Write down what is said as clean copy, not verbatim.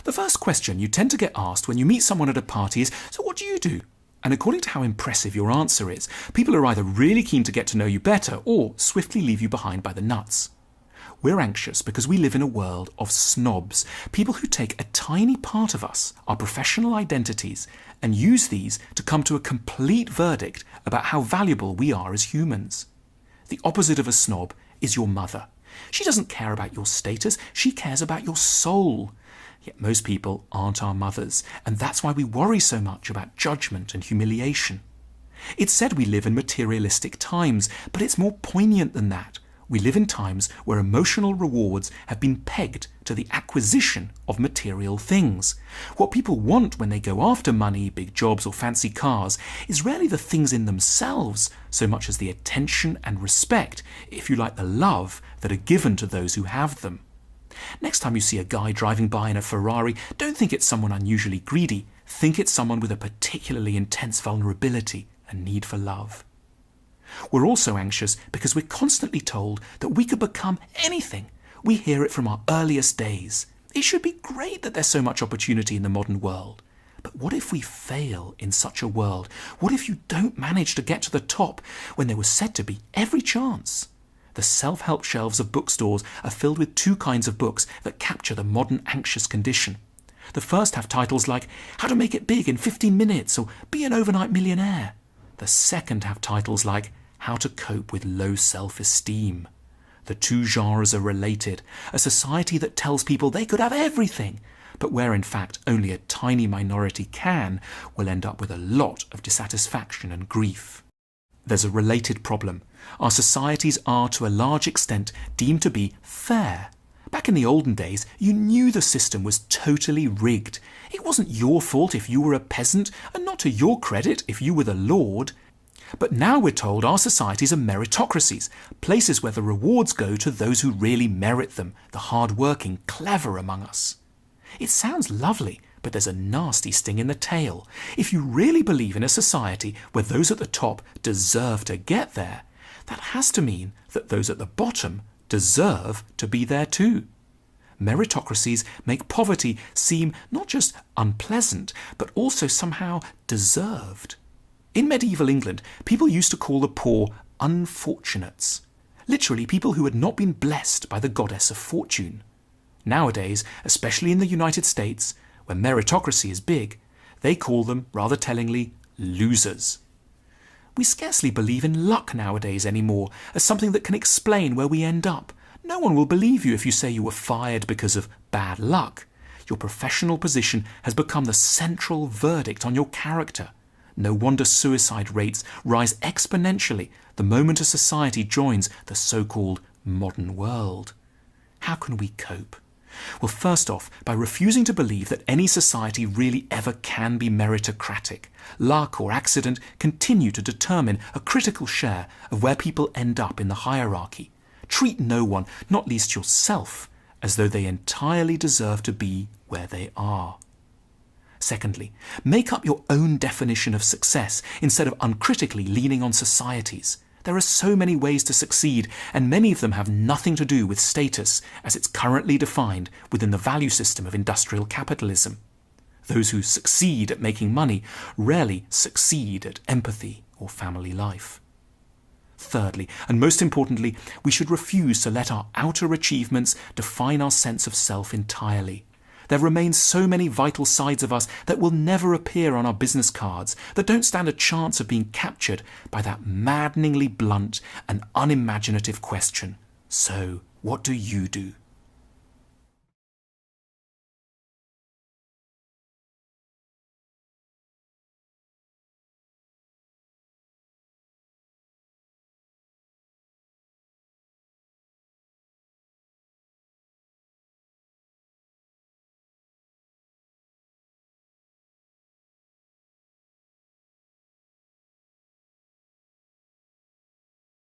The first question you tend to get asked when you meet someone at a party is, "So what do you do?" And according to how impressive your answer is, people are either really keen to get to know you better or swiftly leave you behind by the nuts. We're anxious because we live in a world of snobs, people who take a tiny part of us, our professional identities, and use these to come to a complete verdict about how valuable we are as humans. The opposite of a snob is your mother. She doesn't care about your status, she cares about your soul. Yet most people aren't our mothers, and that's why we worry so much about judgment and humiliation. It's said we live in materialistic times, but it's more poignant than that. We live in times where emotional rewards have been pegged to the acquisition of material things. What people want when they go after money, big jobs, or fancy cars is rarely the things in themselves, so much as the attention and respect, if you like the love, that are given to those who have them. Next time you see a guy driving by in a Ferrari, don't think it's someone unusually greedy. Think it's someone with a particularly intense vulnerability and need for love. We're also anxious because we're constantly told that we could become anything. We hear it from our earliest days. It should be great that there's so much opportunity in the modern world. But what if we fail in such a world? What if you don't manage to get to the top when there was said to be every chance? The self-help shelves of bookstores are filled with two kinds of books that capture the modern anxious condition. The first have titles like How to Make It Big in 15 Minutes or Be an Overnight Millionaire. The second have titles like How to Cope with Low Self-Esteem. The two genres are related, a society that tells people they could have everything, but where in fact only a tiny minority can, will end up with a lot of dissatisfaction and grief. There's a related problem. Our societies are, to a large extent, deemed to be fair. Back in the olden days, you knew the system was totally rigged. It wasn't your fault if you were a peasant, and not to your credit if you were the lord. But now we're told our societies are meritocracies, places where the rewards go to those who really merit them, the hard-working, clever among us. It sounds lovely, but there's a nasty sting in the tail. If you really believe in a society where those at the top deserve to get there, that has to mean that those at the bottom deserve to be there too. Meritocracies make poverty seem not just unpleasant, but also somehow deserved. In medieval England, people used to call the poor unfortunates, literally people who had not been blessed by the goddess of fortune. Nowadays, especially in the United States, where meritocracy is big, they call them, rather tellingly, losers. We scarcely believe in luck nowadays anymore as something that can explain where we end up. No one will believe you if you say you were fired because of bad luck. Your professional position has become the central verdict on your character. No wonder suicide rates rise exponentially the moment a society joins the so-called modern world. How can we cope? Well, first off, by refusing to believe that any society really ever can be meritocratic. Luck or accident continue to determine a critical share of where people end up in the hierarchy. Treat no one, not least yourself, as though they entirely deserve to be where they are. Secondly, make up your own definition of success instead of uncritically leaning on society's. There are so many ways to succeed, and many of them have nothing to do with status as it's currently defined within the value system of industrial capitalism. Those who succeed at making money rarely succeed at empathy or family life. Thirdly, and most importantly, we should refuse to let our outer achievements define our sense of self entirely. There remain so many vital sides of us that will never appear on our business cards, that don't stand a chance of being captured by that maddeningly blunt and unimaginative question. So, what do you do?